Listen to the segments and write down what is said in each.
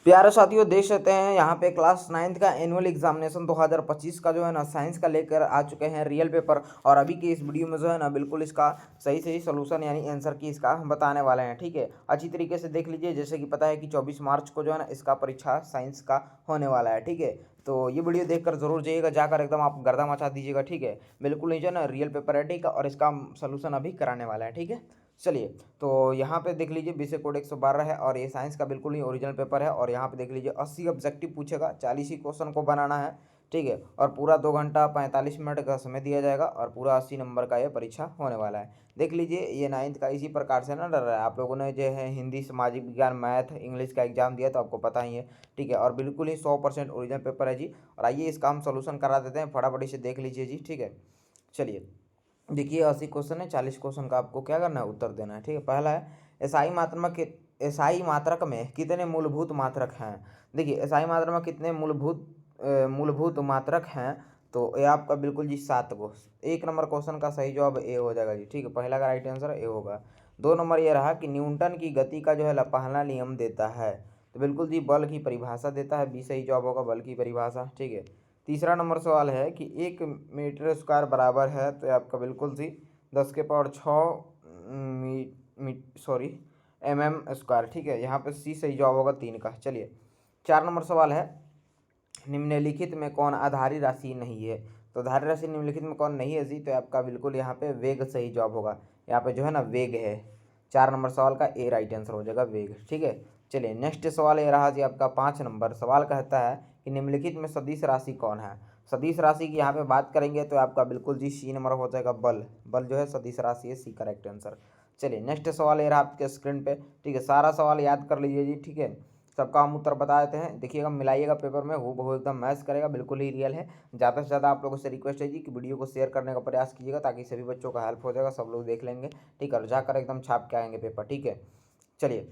प्यारे साथियों, देख सकते हैं यहाँ पे क्लास 9th का एनुअल एग्जामिनेशन 2025 का जो है ना साइंस का लेकर आ चुके हैं रियल पेपर। और अभी की इस वीडियो में जो है ना बिल्कुल इसका सही सही सोल्यूशन यानी आंसर की इसका हम बताने वाले हैं। ठीक है, अच्छी तरीके से देख लीजिए। जैसे कि पता है कि 24 मार्च को जो है ना इसका परीक्षा साइंस का होने वाला है। ठीक है, तो ये वीडियो देखकर जरूर जाइएगा, जाकर एकदम आप गर्दा मचा दीजिएगा। ठीक है, बिल्कुल नहीं जो है ना रियल पेपर है। ठीक है, और इसका सोल्यूशन अभी कराने वाला है। ठीक है, चलिए। तो यहाँ पे देख लीजिए विषय कोड 112 है और ये साइंस का बिल्कुल ही ओरिजिनल पेपर है। और यहाँ पे देख लीजिए 80 ऑब्जेक्टिव पूछेगा, 40 ही क्वेश्चन को बनाना है। ठीक है, और पूरा 2 घंटा 45 मिनट का समय दिया जाएगा और पूरा 80 नंबर का ये परीक्षा होने वाला है। देख लीजिए ये 9th का इसी प्रकार से ना डर रहा है। आप लोगों ने जो है हिंदी, सामाजिक विज्ञान, मैथ, इंग्लिश का एग्जाम दिया तो आपको पता ही है। ठीक है, और बिल्कुल ही 100% ओरिजिनल पेपर है जी। और आइए इसका हम सोल्यूशन करा देते हैं, फटाफटी से देख लीजिए जी। ठीक है, चलिए। देखिए 80 क्वेश्चन है, 40 क्वेश्चन का आपको क्या करना है, उत्तर देना है। ठीक है, पहला है एसआई मात्रक में कितने मूलभूत मात्रक हैं। देखिए एसआई मात्रक में कितने मूलभूत मात्रक हैं, तो ये आपका बिल्कुल जी 7 को। 1 नंबर क्वेश्चन का सही जवाब ए हो जाएगा जी। ठीक है, पहला का राइट आंसर ए होगा। 2 नंबर ये रहा कि न्यूटन की गति का जो है पहला नियम देता है, तो बिल्कुल जी बल की परिभाषा देता है। बी सही जवाब होगा, बल की परिभाषा। ठीक है, तीसरा नंबर सवाल है कि 1 मीटर स्क्वायर बराबर है, तो आपका बिल्कुल सी 10 के पावर 6 सॉरी mm स्क्वायर। ठीक है, यहाँ पे सी सही जवाब होगा 3 का। चलिए, 4 नंबर सवाल है निम्नलिखित में कौन आधारी राशि नहीं है। तो आधारी राशि निम्नलिखित में कौन नहीं है जी, तो आपका बिल्कुल यहाँ पे वेग सही जवाब होगा। यहाँ पे जो है ना वेग है। 4 नंबर सवाल का ए राइट आंसर हो जाएगा, वेग। ठीक है, चलिए नेक्स्ट सवाल ये रहा जी आपका 5 नंबर सवाल कहता है कि निम्नलिखित में सदिश राशि कौन है। सदिश राशि की यहाँ पे बात करेंगे तो आपका बिल्कुल जी सी नंबर हो जाएगा, बल। बल जो है सदिश राशि है, सी करेक्ट आंसर। चलिए नेक्स्ट सवाल ये रहा आपके स्क्रीन पे। ठीक है, सारा सवाल याद कर लीजिए जी। ठीक है, सबका हम उत्तर बता देते हैं। देखिएगा, मिलाइएगा पेपर में, हूबहू एकदम मैच करेगा, बिल्कुल ही रियल है। ज़्यादा से ज़्यादा आप लोगों से रिक्वेस्ट है जी कि वीडियो को शेयर करने का प्रयास कीजिएगा, ताकि सभी बच्चों का हेल्प हो जाएगा, सब लोग देख लेंगे। ठीक है, और जाकर एकदम छाप के आएंगे पेपर। ठीक है, चलिए।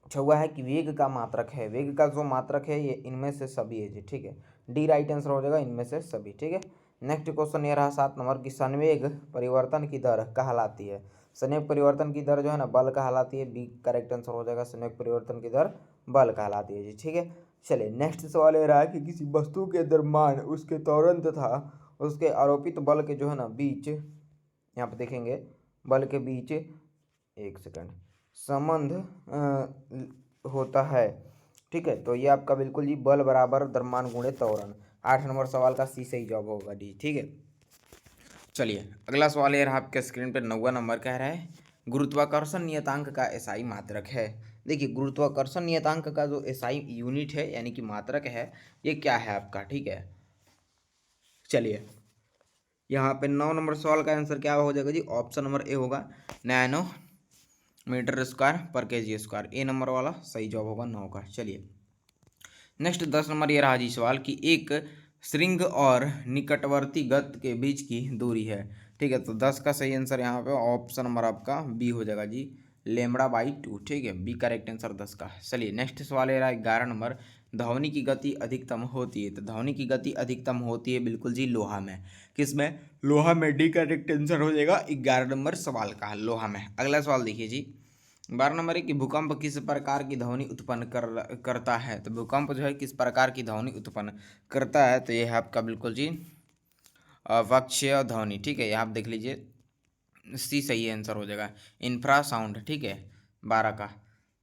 छुआ है कि वेग का मात्रक है, वेग का जो मात्रक है ये इनमें से सभी है जी। ठीक है, डी राइट आंसर हो जाएगा, इनमें से सभी। ठीक है, नेक्स्ट क्वेश्चन ये रहा 7 नंबर की संवेग परिवर्तन की दर कहलाती है। संवेग परिवर्तन की दर जो है ना बल कहलाती है, बी करेक्ट आंसर हो जाएगा, संवेग परिवर्तन की दर बल कहलाती है जी। ठीक है, चलिए नेक्स्ट सवाल ये रहा कि किसी वस्तु के द्रव्यमान, उसके त्वरण तथा उसके आरोपित बल के जो है ना बीच, यहाँ पे देखेंगे बल के बीच, एक सेकंड, संबंध होता है। ठीक है, तो ये आपका बिल्कुल जी बल बराबर द्रव्यमान गुणे त्वरण। 8 नंबर सवाल का सी सही जवाब होगा डी। ठीक है, चलिए अगला सवाल ये रहा आपके स्क्रीन पे। 9वां नंबर कह रहा है गुरुत्वाकर्षण नियतांक का एसआई मात्रक है। देखिए गुरुत्वाकर्षण नियतांक का जो एसआई यूनिट है यानी कि मात्रक है, ये क्या है आपका। ठीक है, चलिए यहाँ पे 9 नंबर सवाल का आंसर क्या हो जाएगा जी, ऑप्शन नंबर ए होगा, नैनो मीटर स्क्वायर पर केजी स्क्वायर। ए नंबर वाला सही जवाब होगा 9 का। चलिए नेक्स्ट 10 नंबर ये रहा जी सवाल कि एक श्रृंग और निकटवर्ती गत के बीच की दूरी है। ठीक है, तो 10 का सही आंसर यहाँ पे ऑप्शन नंबर आपका बी हो जाएगा जी, λ/2। ठीक है, बी करेक्ट आंसर 10 का। चलिए नेक्स्ट सवाल ये रहा 11 नंबर, ध्वनि की गति अधिकतम होती है। तो ध्वनि की गति अधिकतम होती है बिल्कुल जी लोहा में। किसमें, लोहा में। डी करेक्ट आंसर हो जाएगा 11 नंबर सवाल का, लोहा में। अगला सवाल देखिए जी, 12 नंबर है कि भूकंप किस प्रकार की ध्वनि उत्पन्न करता है। तो भूकंप जो है किस प्रकार की ध्वनि उत्पन्न करता है, तो ये है आपका बिल्कुल जी वक्षीय ध्वनि। ठीक है, यहाँ आप देख लीजिए सी सही आंसर हो जाएगा, इंफ्रासाउंड। ठीक है, 12 का।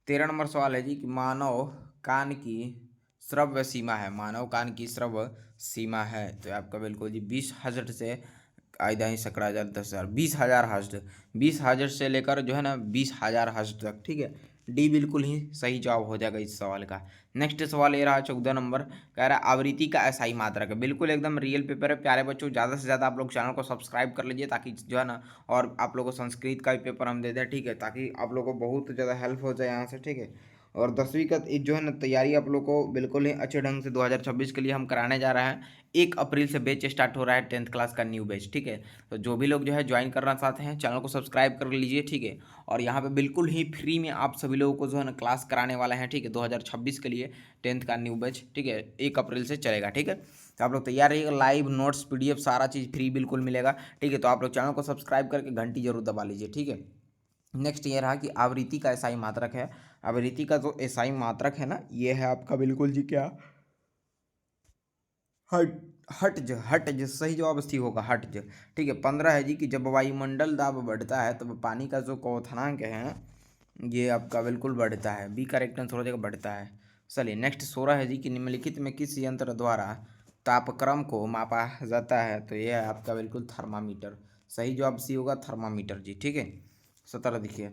13 नंबर सवाल है जी कि मानव कान की श्रव्य सीमा है, मानव कान की श्रव्य सीमा है, तो आपका बिल्कुल जी 20 हर्ट्ज से आयदा ही सकड़ा हजार 10,000 20,000 हर्ट्ज, 20,000 से लेकर जो है ना 20,000 हर्ट्ज तक। ठीक है, डी बिल्कुल ही सही जवाब हो जाएगा इस सवाल का। नेक्स्ट सवाल ये रहा 14 नंबर, कह रहा है आवृत्ति का एसआई मात्रक है। बिल्कुल एकदम रियल पेपर है प्यारे बच्चों, ज़्यादा से ज़्यादा आप लोग चैनल को सब्सक्राइब कर लीजिए, ताकि जो है ना और आप लोगों को संस्कृत का भी पेपर हम दे दें। ठीक है, ताकि आप लोगों को बहुत ज़्यादा हेल्प हो जाए यहाँ से। ठीक है, और 10वीं का जो है ना तैयारी आप लोग को बिल्कुल ही अच्छे ढंग से 2026 के लिए हम कराने जा रहे हैं। 1 अप्रैल से बैच स्टार्ट हो रहा है 10th क्लास का न्यू बैच। ठीक है, तो जो भी लोग जो है ज्वाइन करना चाहते हैं चैनल को सब्सक्राइब कर लीजिए। ठीक है, और यहाँ पे बिल्कुल ही फ्री में आप सभी लोगों को जो है ना क्लास कराने वाले हैं। ठीक है, 2026 के लिए 10th का न्यू बैच। ठीक है, 1 अप्रैल से चलेगा। ठीक है, तो आप लोग तैयार रहिएगा, लाइव नोट्स PDF सारा चीज़ फ्री बिल्कुल मिलेगा। ठीक है, तो आप लोग चैनल को सब्सक्राइब करके घंटी जरूर दबा लीजिए। ठीक है, नेक्स्ट ये रहा कि आवृत्ति का एसआई मात्रक है। आवृत्ति का जो एसआई मात्रक है ना, ये है आपका बिल्कुल जी क्या, हट हट ज सही जवाब सी होगा हट ज। ठीक है। 15 है जी कि जब वायुमंडल दाब बढ़ता है तब पानी का जो क्वथनांक है ये आपका बिल्कुल बढ़ता है। बी करेक्ट आंसर हो जाएगा, बढ़ता है। चलिए नेक्स्ट 16 है जी कि निम्नलिखित में किस यंत्र द्वारा तापक्रम को मापा जाता है, तो ये है आपका बिल्कुल थर्मामीटर। सही जवाब सी होगा, थर्मामीटर जी। ठीक है। 17 देखिए,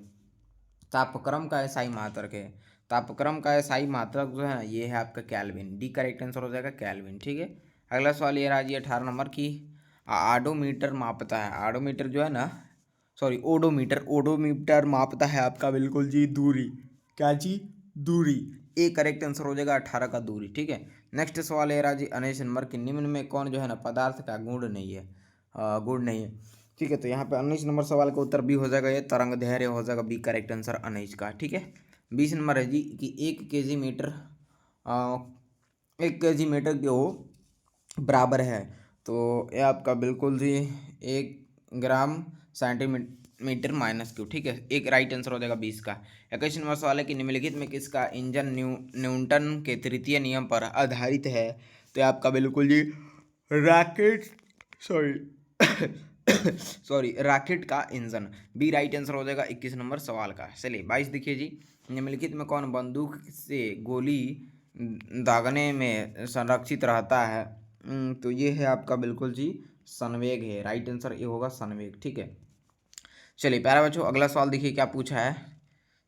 तापक्रम का एसआई मात्रक है। तापक्रम का एसआई मात्रक जो है ना, ये है आपका केल्विन। डी करेक्ट आंसर हो जाएगा केल्विन। ठीक है। अगला सवाल ये रहा जी 18 नंबर की, आडोमीटर मापता है। आडोमीटर जो है ना, सॉरी ओडोमीटर, ओडोमीटर मापता है आपका बिल्कुल जी दूरी। क्या जी, दूरी। ए करेक्ट आंसर हो जाएगा 18 का दूरी। ठीक है। नेक्स्ट सवाल ये रहा जी 19 नंबर की, निम्न में कौन जो है ना पदार्थ का गुण नहीं है, गुण नहीं है। ठीक है। तो यहाँ पे 19 नंबर सवाल का उत्तर बी हो जाएगा, ये तरंग दैर्घ्य हो जाएगा, बी करेक्ट आंसर 19 का। ठीक है। 20 नंबर है जी कि 1 kg मीटर, 1 kg मीटर जो बराबर है, तो ये आपका बिल्कुल जी 1 ग्राम सेंटीमीटर माइनस क्यू। ठीक है। एक राइट आंसर हो जाएगा 20 का। 21 नंबर सवाल है कि निम्नलिखित में किसका इंजन न्यूटन के तृतीय नियम पर आधारित है, तो ये आपका बिल्कुल जी रॉकेट, सॉरी सॉरी रॉकेट का इंजन। बी राइट आंसर हो जाएगा 21 नंबर सवाल का। चलिए 22 देखिए जी, निम्नलिखित में कौन बंदूक से गोली दागने में संरक्षित रहता है, तो ये है आपका बिल्कुल जी संवेग है। राइट आंसर ये होगा संवेग। ठीक है। चलिए प्यारे बच्चों, अगला सवाल देखिए क्या पूछा है।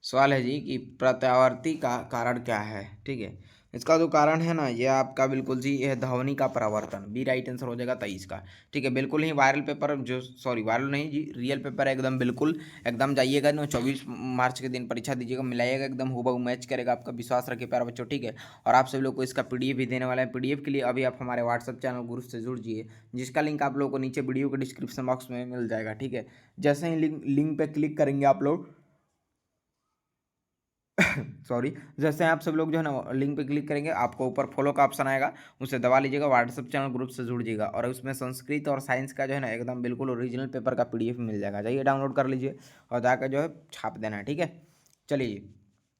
सवाल है जी कि प्रत्यावर्ती का कारण क्या है। ठीक है। इसका जो कारण है ना, ये आपका बिल्कुल जी यह ध्वनि का परावर्तन। बी राइट आंसर हो जाएगा 23 का। ठीक है। बिल्कुल ही वायरल पेपर जो, सॉरी वायरल नहीं जी, रियल पेपर है एकदम, बिल्कुल एकदम जाइएगा ना, 24 मार्च के दिन परीक्षा दीजिएगा, मिलाइएगा एकदम हूबहू मैच करेगा आपका, विश्वास रखिए प्यारे बच्चों। ठीक है। और आप सभी लोग को इसका पीडीएफ भी देने वाला है। पीडीएफ के लिए अभी आप हमारे व्हाट्सअप चैनल ग्रुप से जुड़ जाइए, जिसका लिंक आप लोगों को नीचे वीडियो के डिस्क्रिप्शन बॉक्स में मिल जाएगा। ठीक है। जैसे ही लिंक पे क्लिक करेंगे आप लोग सॉरी, जैसे आप सब लोग जो है ना लिंक पे क्लिक करेंगे, आपको ऊपर फॉलो का ऑप्शन आएगा, उसे दबा लीजिएगा, व्हाट्सअप चैनल ग्रुप से जुड़ जाइएगा, और उसमें संस्कृत और साइंस का जो है ना एकदम बिल्कुल ओरिजिनल पेपर का पीडीएफ मिल जाएगा। जाइए डाउनलोड कर लीजिए और जाकर जो है छाप देना है। ठीक है। चलिए,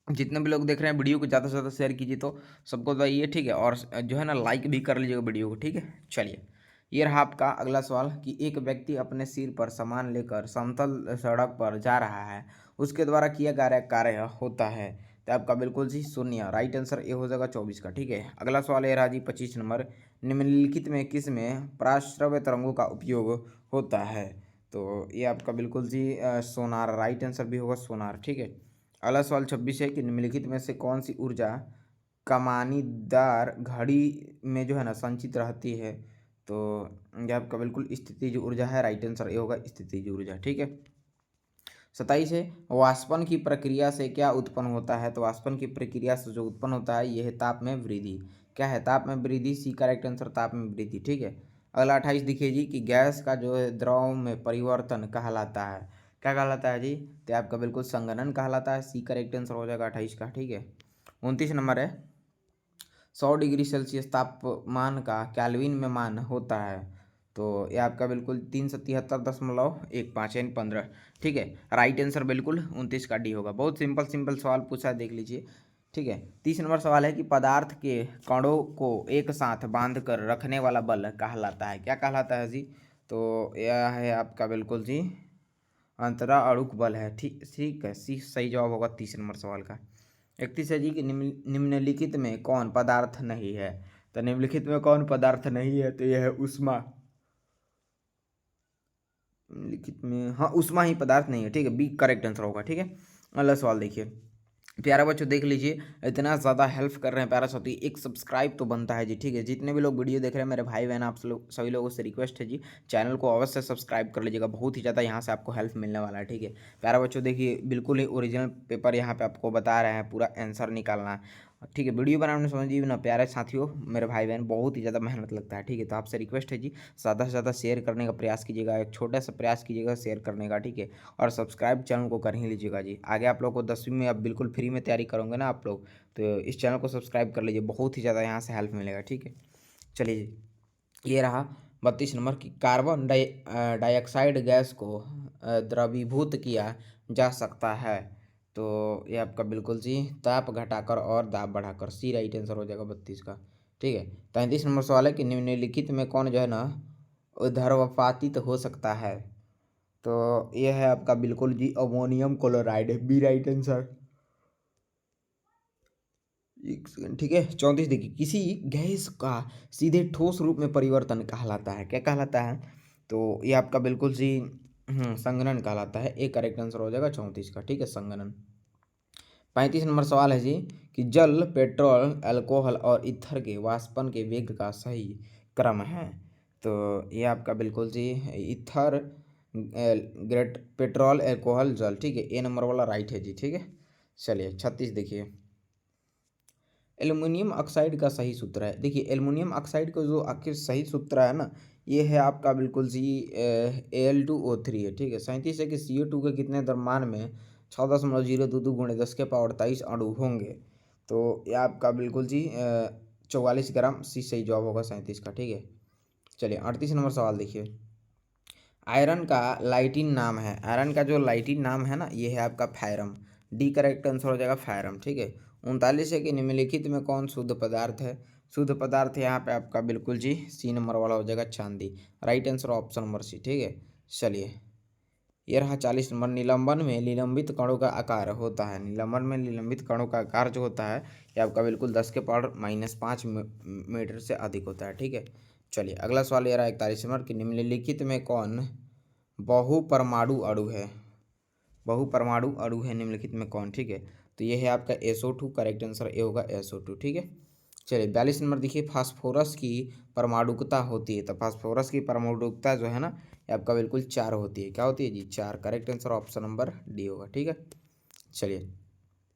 जितने भी लोग देख रहे हैं वीडियो को ज़्यादा से ज़्यादा शेयर कीजिए तो सबको बताइए। ठीक है। और जो है ना लाइक भी कर लीजिएगा वीडियो को। ठीक है। चलिए, ये रहा आपका अगला सवाल कि एक व्यक्ति अपने सिर पर सामान लेकर समतल सड़क पर जा रहा है, उसके द्वारा किया गया कार्य होता है, तो आपका बिल्कुल जी शून्य। राइट आंसर ये हो जाएगा 24 का। ठीक है। अगला सवाल ये रहा जी 25 नंबर, निम्नलिखित में किस में पराश्रव्य तरंगों का उपयोग होता है, तो ये आपका बिल्कुल जी सोनार। राइट आंसर भी होगा सोनार। ठीक है। अगला सवाल 26 है कि निम्नलिखित में से कौन सी ऊर्जा कमानीदार घड़ी में जो है ना संचित रहती है, तो यह आपका बिल्कुल स्थितिज ऊर्जा है। राइट आंसर ये होगा स्थितिज ऊर्जा। ठीक है। 27 है, वाष्पन की प्रक्रिया से क्या उत्पन्न होता है, तो वाष्पन की प्रक्रिया से जो उत्पन्न होता है यह है ताप में वृद्धि। क्या है, ताप में वृद्धि। सी करेक्ट आंसर ताप में वृद्धि। ठीक है। अगला 28 देखिए जी कि गैस का जो है द्रव में परिवर्तन कहलाता है, क्या कहलाता है जी, तो आपका बिल्कुल संघनन कहलाता है। सी करेक्ट आंसर हो जाएगा 28 का। ठीक है। 29 नंबर है, 100 डिग्री सेल्सियस तापमान का केल्विन में मान होता है, तो ये आपका बिल्कुल 373.15 यानी 15। ठीक है। राइट आंसर बिल्कुल 29 का डी होगा। बहुत सिंपल सिंपल सवाल पूछा है, देख लीजिए। ठीक है। 30 नंबर सवाल है कि पदार्थ के कणों को एक साथ बांध कर रखने वाला बल कहलाता है, क्या कहलाता है जी, तो यह है आपका बिल्कुल जी अंतरा अणुक बल है। ठीक ठीक है। सी सही जवाब होगा 30 नंबर सवाल का। 31 है जी कि निम्नलिखित में कौन पदार्थ नहीं है, तो निम्नलिखित में कौन पदार्थ नहीं है, तो यह है उष्मा। निम्नलिखित में हाँ उष्मा ही पदार्थ नहीं है। ठीक है। बी करेक्ट आंसर होगा। ठीक है। अगला सवाल देखिए प्यारा बच्चों, देख लीजिए, इतना ज़्यादा हेल्प कर रहे हैं प्यारा साथी, एक सब्सक्राइब तो बनता है जी। ठीक है। जितने भी लोग वीडियो देख रहे हैं मेरे भाई बहन, आप सभी लोगों से रिक्वेस्ट है जी, चैनल को अवश्य सब्सक्राइब कर लीजिएगा, बहुत ही ज़्यादा यहाँ से आपको हेल्प मिलने वाला है। ठीक है। प्यारा बच्चों देखिए, बिल्कुल ही ओरिजिनल पेपर यहाँ पे आपको बता रहे हैं, पूरा आंसर निकालना है। ठीक है। वीडियो बनाने में समझिए ना प्यारे साथियों, मेरे भाई बहन, बहुत ही ज़्यादा मेहनत लगता है। ठीक है। तो आपसे रिक्वेस्ट है जी, ज़्यादा से ज़्यादा शेयर करने का प्रयास कीजिएगा, एक छोटा सा प्रयास कीजिएगा शेयर करने का। ठीक है। और सब्सक्राइब चैनल को कर ही लीजिएगा जी। आगे आप लोग को 10वीं में अब बिल्कुल फ्री में तैयारी करोगे ना आप लोग, तो इस चैनल को सब्सक्राइब कर लीजिए, बहुत ही ज़्यादा यहाँ से हेल्प मिलेगा। ठीक है। चलिए जी, ये रहा 32 नंबर की कार्बन डाइऑक्साइड गैस को द्रवीभूत किया जा सकता है। तो ये आपका बिल्कुल जी ताप घटाकर और दाब बढ़ाकर, सी राइट आंसर हो जाएगा 32 का। ठीक है। 33 नंबर सवाल है कि निम्नलिखित में कौन जो है ना ऊर्ध्वपातित हो सकता है। तो ये है आपका बिल्कुल जी ammonium chloride, B right answer. एक सेकंड। ठीक है। 34 देखिए, किसी गैस का सीधे ठोस रूप में परिवर्तन कहलाता है, क्या कहलाता है? तो ये आपका बिल्कुल जी संघनन कहलाता है। एक करेक्ट आंसर हो जाएगा 34 का। ठीक है, संघनन। 35 नंबर सवाल है जी कि जल, पेट्रोल, अल्कोहल और ईथर के वाष्पन के वेग का सही क्रम है। तो ये आपका बिल्कुल जी ईथर, ग्रेट, पेट्रोल, अल्कोहल, जल। ठीक है, ए नंबर वाला राइट है जी। ठीक है। चलिए 36 देखिए, एल्युमिनियम ऑक्साइड का सही सूत्र है। देखिए एल्युमिनियम ऑक्साइड का जो आखिर सही सूत्र है ना, ये है आपका बिल्कुल जी Al2O3 है। ठीक है। 37 है कि CO2 के कितने द्रव्यमान में 6.022 गुणे 10⁻23 अणु होंगे। तो ये आपका बिल्कुल जी 44 ग्राम, सी सही जवाब होगा 37 का। ठीक है। चलिए 38 नंबर सवाल देखिए, आयरन का लाइटिन नाम है। आयरन का जो लाइटिन नाम है ना, ये है आपका फायरम। डी करेक्ट आंसर हो जाएगा फायरम। ठीक है। 39 है कि निम्नलिखित में कौन शुद्ध पदार्थ है। शुद्ध पदार्थ यहाँ पे आपका बिल्कुल जी सी नंबर वाला हो जाएगा चांदी। Right answer option number C. ठीक है। चलिए ये रहा 40 नंबर, निलंबन में निलंबित कणों का आकार होता है। निलंबन में निलंबित कणों का आकार जो होता है ये आपका बिल्कुल 10⁻⁻5 मीटर से अधिक होता है। ठीक है। चलिए अगला सवाल ये रहा 41 नंबर कि निम्नलिखित में कौन बहुपरमाणु अणु है। बहुपरमाणु अणु है निम्नलिखित में कौन। ठीक है। तो ये है आपका SO2, करेक्ट आंसर ए होगा SO2। ठीक है। चलिए 42 नंबर देखिए, फास्फोरस की परमाणुकता होती है। तो फास्फोरस की परमाणुकता जो है ना, ये आपका बिल्कुल 4 होती है। क्या होती है जी? 4। Correct answer option number D होगा। ठीक है। चलिए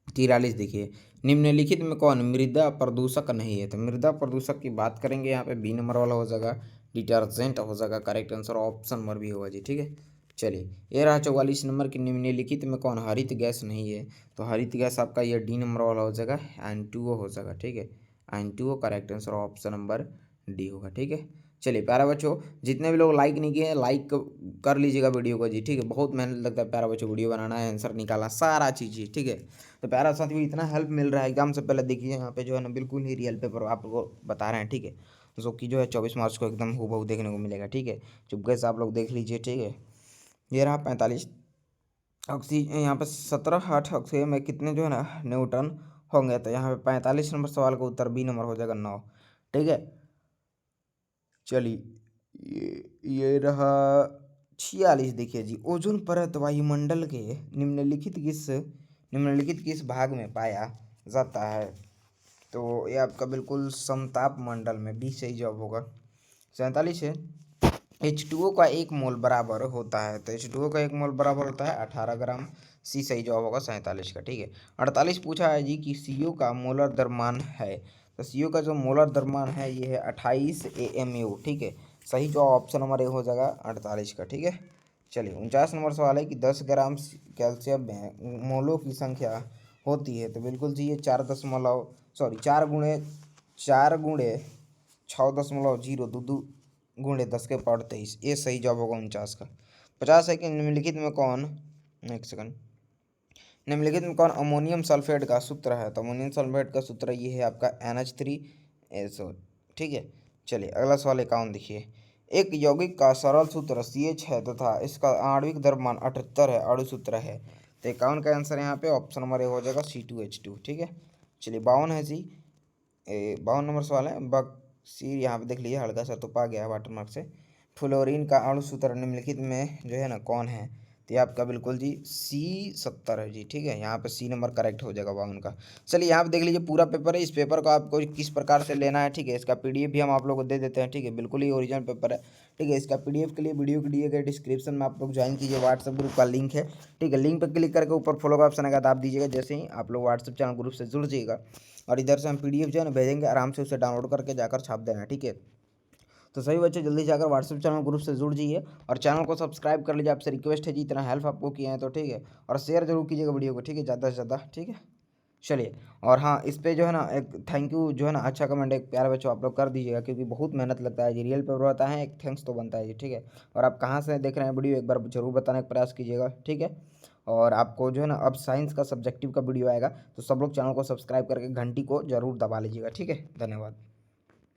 43 देखिए, निम्नलिखित में कौन मृदा प्रदूषक नहीं है। तो मृदा प्रदूषक की बात करेंगे यहाँ पे बी नंबर वाला हो जाएगा डिटर्जेंट हो जाएगा। Correct answer option number B होगा जी। ठीक है। चलिए ये रहा 44 नंबर की निम्नलिखित में कौन हरित गैस नहीं है। तो हरित गैस आपका ये डी नंबर वाला हो जाएगा N2O हो जाएगा। ठीक है। N2O correct answer option number D होगा। ठीक है। चलिए प्यारा बच्चों, जितने भी लोग लाइक नहीं किए हैं लाइक कर लीजिएगा वीडियो को जी। ठीक है। बहुत मेहनत लगता है प्यारा बच्चों वीडियो बनाना है, आंसर निकालना, सारा चीज़ जी। ठीक है। तो प्यारा साथियों, इतना हेल्प मिल रहा है एग्जाम से पहले। देखिए यहाँ पे जो है ना बिल्कुल ही रियल पेपर आपको बता रहे हैं। ठीक है। जो कि जो है 24 मार्च को एकदम हूबहू देखने को मिलेगा। ठीक है। चुपके से आप लोग देख लीजिए। ठीक है। ये रहा 45 ऑक्सीजन, यहाँ पे 17/8 ऑक्सीजन में कितने जो है ना न्यूटन होंगे। तो यहाँ पे 45 नंबर सवाल का उत्तर बी नंबर हो जाएगा 9। ठीक है। चलिए ये रहा 46 देखिए जी, ओजोन परत वायुमंडल के निम्नलिखित किस भाग में पाया जाता है। तो ये आपका बिल्कुल समताप मंडल में, बी सही जवाब होगा। 47 है, H2O का एक मोल बराबर होता है। तो H2O का एक मोल बराबर होता है 18 ग्राम, सी सही जवाब होगा 47 का। ठीक है। 48 पूछा है जी कि CO का मोलर द्रव्यमान है। तो CO का जो मोलर द्रव्यमान है ये है 28 AMU। ठीक है। सही जवाब ऑप्शन नंबर ए हो जाएगा 48 का। ठीक है। चलिए 49 नंबर सवाल है कि 10 ग्राम कैल्शियम में मोलों की संख्या होती है। तो बिल्कुल जी ये 4 गुणे 6.022 गुणे 10⁻23, ये सही जवाब होगा 49 का। 50 है कि निम्नलिखित में कौन, एक सेकंड, निम्नलिखित में कौन अमोनियम सल्फेट का सूत्र है। तो अमोनियम सल्फेट का सूत्र ये है आपका NH3SO। ठीक है। चलिए अगला सवाल 51 देखिए, एक यौगिक का सरल सूत्र CH है तथा इसका आणविक द्रव्यमान 78 है, अणु सूत्र है। तो 51 का आंसर यहाँ पे ऑप्शन नंबर ए हो जाएगा C2H2। ठीक है। चलिए 52 है जी, 52 नंबर सवाल है, बक्सी यहाँ पे देख लीजिए हल्का सा तुपा गया है वाटर मार्क से। फ्लोरीन का अणु सूत्र निम्नलिखित में जो है ना कौन है। तो ये आपका बिल्कुल जी C70 है जी। ठीक है। यहाँ पे सी नंबर करेक्ट हो जाएगा 52 का। चलिए यहाँ पे देख लीजिए पूरा पेपर है, इस पेपर को आपको किस प्रकार से लेना है। ठीक है। इसका PDF भी हम आप लोग को दे देते हैं। ठीक है। बिल्कुल ही ओरिजिनल पेपर है। ठीक है। इसका PDF के लिए वीडियो के दिए गए डिस्क्रिप्शन में आप लोग ज्वाइन कीजिए, व्हाट्सएप ग्रुप का लिंक है। ठीक है। लिंक पर क्लिक करके ऊपर फॉलो का ऑप्शन आएगा, दाब दीजिएगा। जैसे ही आप लोग व्हाट्सएप चैनल ग्रुप से जुड़ जाइएगा और इधर से हम PDF जो है ना भेजेंगे, आराम से उसे डाउनलोड करके जाकर छाप देना। ठीक है। तो सभी बच्चे जल्दी जाकर व्हाट्सएप चैनल ग्रुप से जुड़ जाइए और चैनल को सब्सक्राइब कर लीजिए। आपसे रिक्वेस्ट है जी, इतना हेल्प आपको किए हैं तो। ठीक है। और शेयर जरूर कीजिएगा वीडियो को। ठीक है। ज़्यादा से ज़्यादा। ठीक है। चलिए, और हाँ, इस पे जो है ना एक थैंक यू जो है ना, अच्छा कमेंट एक प्यारे बच्चों आप लोग कर दीजिएगा, क्योंकि बहुत मेहनत लगता है जी, रियल पेपर होता है, एक थैंक्स तो बनता है जी, ठीक है। और आप कहाँ से देख रहे हैं वीडियो, एक बार ज़रूर बताने का प्रयास कीजिएगा, ठीक है। और आपको जो है ना अब साइंस का सब्जेक्टिव का वीडियो आएगा, तो सब लोग चैनल को सब्सक्राइब करके घंटी को ज़रूर दबा लीजिएगा, ठीक है। धन्यवाद।